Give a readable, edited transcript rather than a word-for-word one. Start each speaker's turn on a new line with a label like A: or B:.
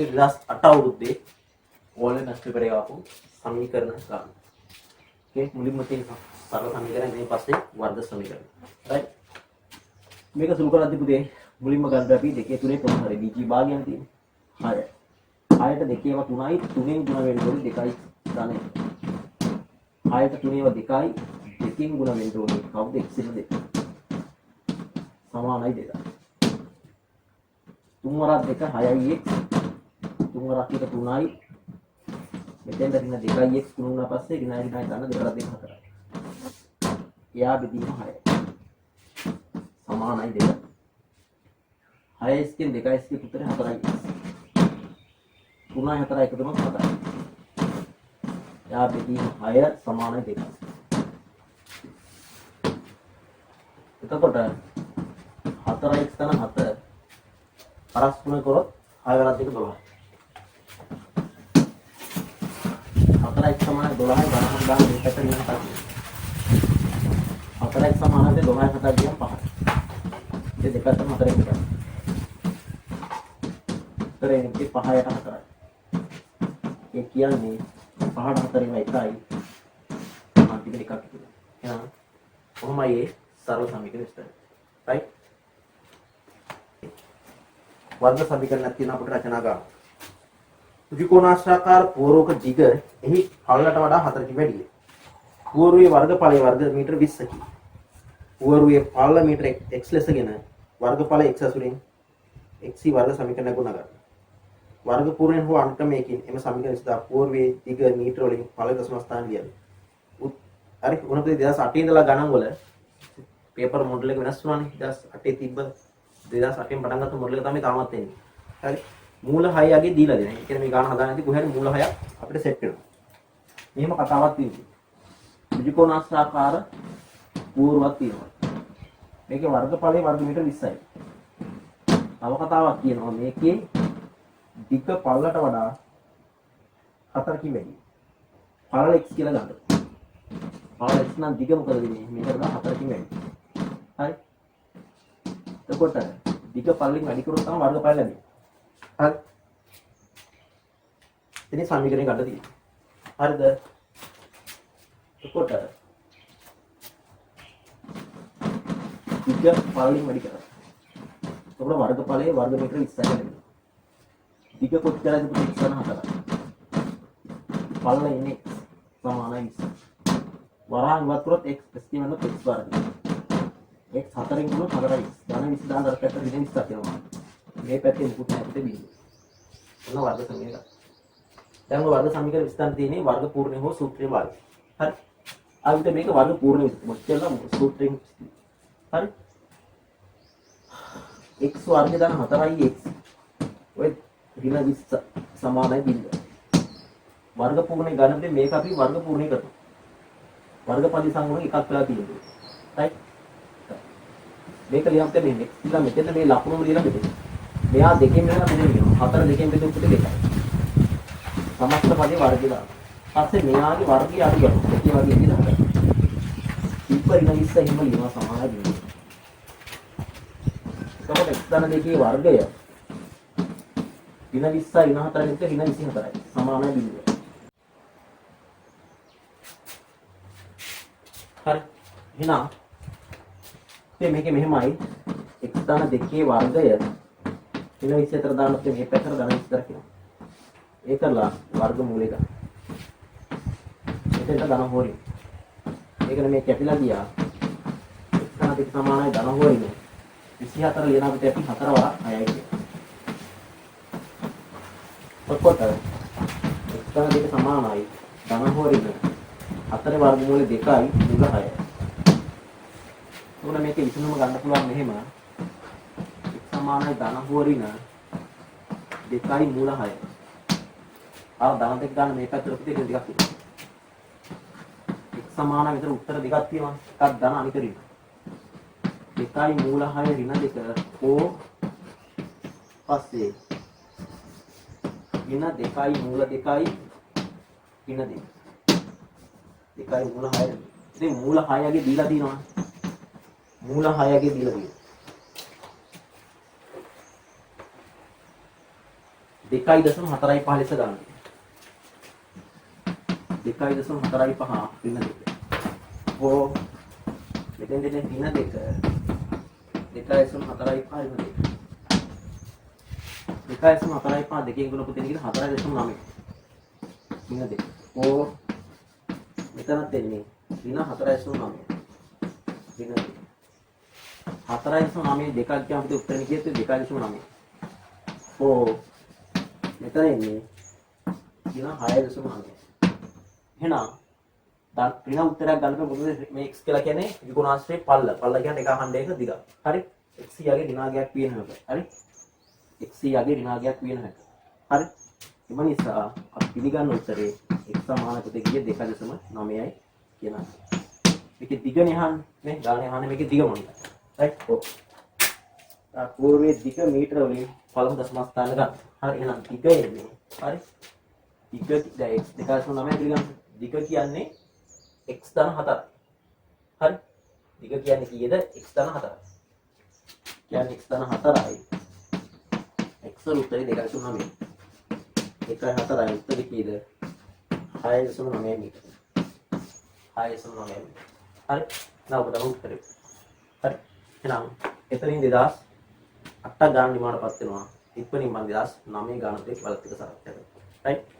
A: 2008 අවුරුද්දේ ඕලෙන් නෂ්ට කරේ ආපු සමීකරණ ගන්න. ඕකේ මුලින්ම තියෙන සරල සමීකරණ ඊට පස්සේ වර්ග සමීකරණ. right? මේක සුළු කරද්දී පුතේ මුලින්ම ගන්න අපි 2 3 කොහොම හරි BG භාගයන් තියෙන්නේ. 6. 6ට 2 ඒවා 3යි 3ෙන් ගුණ වෙන්න ඕනේ 2යි ධන 1. 6ට 3 ඒවා 2යි 2කින් ගුණ වෙන්න ඕනේ කවුද x ඉන්න 2. සමානයි 2. 3 වරක් 2 6යි x 3 වරක් 1 3යි මෙතෙන් දෙන්න 2යි x ගුණ වුණා පස්සේ විනාඩි 9 ගන්න 2 වරක් 2 4යි. එයා බෙදීම 6යි. සමානයි 2. 6x කින් 2x කින් උත්තරේ 4යි. 3යි 4යි එකතුම 7යි. එයා බෙදීම 6 සමානයි 2. එතකොට 4x තන 7 පරස් ගුණ කරොත් 6 වරක් 2 12යි. 4x සමානයි 12යි ගණන් ගන්න මේකට නියම කරන්නේ. 4x සමානයි 12යි 7යි කියන 5යි. ඒ දෙක අතර 4ක් එකයි. කරේ 5ට 4යි. ඒ කියන්නේ 5ට 4ම එකයි. අන්තිම එකක් කියලා. එහෙනම් කොහොමයි ඒ සරල සමීකරණ විස්තර. right? වර්ග සමීකරණයක් තියෙන අපිට රචනා කරන්න. ත්‍රිකෝණාශ්‍රාකාර පූර්වක දිග එහි පළලට වඩා 4කින් වැඩිය. පූර්වයේ වර්ගඵලයේ වර්ග මීටර 20කි. පූර්වයේ පළල මීටර x ලෙසගෙන වර්ගඵල x අසුරින් x වර්ග සමීකරණය ගුණ ගන්න. වර්ග පූර්ණයෙන් හෝ අන්කමයකින් එම සමීකරණ විසඳා පූර්වයේ දිග මීටර වලින් පළල දශම ස්ථාන ලියන්න. හරි උනත් 2008 ඉඳලා ගණන් වල පේපර් මොඩල් එක වෙනස් වුණානේ. 2008 තිබ්බ 2008 න් පටන් ගත්ත මොඩල් එක තමයි තාමත් එන්නේ. හරි මූල 6 යගේ දීලා දෙනවා. ඒ කියන්නේ මේ ගාන හදාගන්නදී කොහේ හරි මූල 6ක් අපිට සෙට් වෙනවා. මෙහෙම කතාවක් තියෙනවා. ත්‍රිකෝණාශ්‍රාකාර පූර්වක් තියෙනවා. මේකේ වර්ගඵලයේ වර්ග මීටර 20යි. තව කතාවක් කියනවා මේකේ දිග පළලට වඩා 4කින් වැඩි. පළල x කියලා ගන්න. පළල x නම් දිග මොකද වෙන්නේ? මේකට වඩා 4කින් වැඩි. හරි. එතකොට දිග පළලෙන් වැඩි කරොත් තමයි වර්ගඵල ලැබෙන්නේ. හරි. ඉතින් සමීකරණය ගන්න තියෙනවා. හරිද? එතකොට දිග පළලෙන් වැඩි කරා. එතකොට වර්ගඵලයේ වර්ග මීටර 20යි ලැබෙනවා. දිග කොච්චරද පුතේ x ගන්න 4යි. පළල ඉන්නේ සමානයි 20. වරහන් ඉවත් කරොත් x කියනොත් x වර්ගය. x 4න් ගුණොත් 4යි. ධන 20 දාන අර පැත්ත දින 20ක් වෙනවා. මේ පැත්තේ මුකුත් නැහැ පුතේ බිඳුව. ඔන්න වර්ග සමීකරණ. දැන් ඔය වර්ග සමීකරණ විස්තර තියෙන්නේ වර්ග පූර්ණය හෝ සූත්‍රීය භාගය. හරි. ආවිත මේක වර්ග පූර්ණය මොකක්ද සූත්‍රයෙන්. හරි. x වර්ගය දාන 4යි x. ඔය ඍණ 20 සමානයි බිඳුව. වර්ග පූර්ණය ගන්නකොට මේක අපි වර්ග පූර්ණය කරනවා. වර්ගපලි සංගුණ එකක් වෙලා තියෙනවා. right? මේක ලියන්න තියෙන්නේ x කියලා මෙතන මේ ලකුණු ලියලා මෙතන. මෙයා දෙකෙන් වෙනවා මෙතන ලියනවා. 4 දෙකෙන් බෙදුවොත් 2යි. සමස්ත පදේ වර්ගය දාන්න. පස්සේ මෙයාගේ වර්ගය අඩු කරනවා. ඒ වගේ විදිහට හදන්න. ඉක්වල 20 එහෙම ලියනවා සමානයි බිඳුව. එතකොට x ධන දෙකේ වර්ගය ඍණ 20යි ඍණ 4යි ඍණ 24යි සමානයි බිඳුව. හරි. එහෙනම් මේකේ මෙහෙමයි x ධන දෙකේ වර්ගය ඍණ 24 දානොත් මේ පැත්තට ධන 24 කියනවා. ඒකලා වර්ග මූලය ගන්න. එතෙන්ට ධන හොරින්. ඒකනේ මේ කැපිලා ගියා. x ධන දෙක සමානයි ධන හොරින්. 24 ලියන අපිට අපි 4 වරක් 6යි කියනවා. ඔක්කොට x ධන දෙක සමානයි ධන හොරින් 4 වර්ගමූල 2යි මුල 6යි. උන මේකේ විසඳුම ගන්න පුළුවන් මෙහෙම x සමානයි ධන හොරින 2යි මූල 6යි. ආව ධන දෙක ගන්න මේ පැත්තට පිටේ දෙකක් තියෙනවා. x සමානයි විතර උත්තර දෙකක් තියෙනවා. එකක් ධන අනික ඍණ. 2යි මූල 6 ඍණ 2 ඕ පස්සේ ඍණ 2යි මූල 2යි ඍණ 2. 2යි මූල 6. ඉතින් මූල 6ගේ දීලා තියෙනවා. මූල 6ගේ දීලා තියෙනවා. 2.45 ලෙස ගන්න. 2.45 ඍණ 2. ඕ මෙතෙන් දෙන්නේ ඍණ 2. 2.45 ඍණ 2. 2.45 දෙකෙන් ගුණ පුතේ කියන 4.9. ඍණ 2. ඕ මෙතනත් දෙන්නේ ඍණ 4.9. ඍණ 2. 4.9 දෙකක් ගියාම අපිට උත්තරේ කියෙත් 2.9. ඕ මෙතන ඉන්නේ ඍණ 6.9. එහෙනම් දැන් ඍණ උත්තරයක් ගන්නකොට මොකද මේ x කියලා කියන්නේ විකෝණාශ්‍රයේ පල්ල. පල්ල කියන්නේ එක ඛණ්ඩයක දිග. හරි? x යගේ ඍණාගයක් වියන හැක. හරි? x යගේ ඍණාගයක් වියන හැක. හරි? එම නිසා අපි පිළිගන්න උත්තරේ x සමාන කොට ගිය 2.9යි කියනවා. මේකේ දිගනේ අහන්නේ නේ? ගානේ අහන්නේ මේකේ දිග මොනවද? රයිට්? ඔව්. පූර්වයේ දිග මීටර වලින් පළමු දශම ස්ථාන ගන්න. හරි එහෙනම් දිග එන්නේ. හරි? දිග දැන් x 2.9 පිළිගන්න. දිග කියන්නේ x ධන 4යි. හරි? දිග කියන්නේ කීයද? x ධන 4යි. කියන්නේ x ධන 4යි. x වල උත්තරේ 2.9. 1.4යි උත්තරේ කීයද? 6.9 මීටර. 6.9 මීටර. හරි? now ඔබ තමයි උත්තරේ. හරි? එහෙනම් එතනින් 2008 ගාන නිමානපත් වෙනවා. ඉක්මනින් මම 2009 ගානට බලත් එක සාර්ථක කරනවා. right?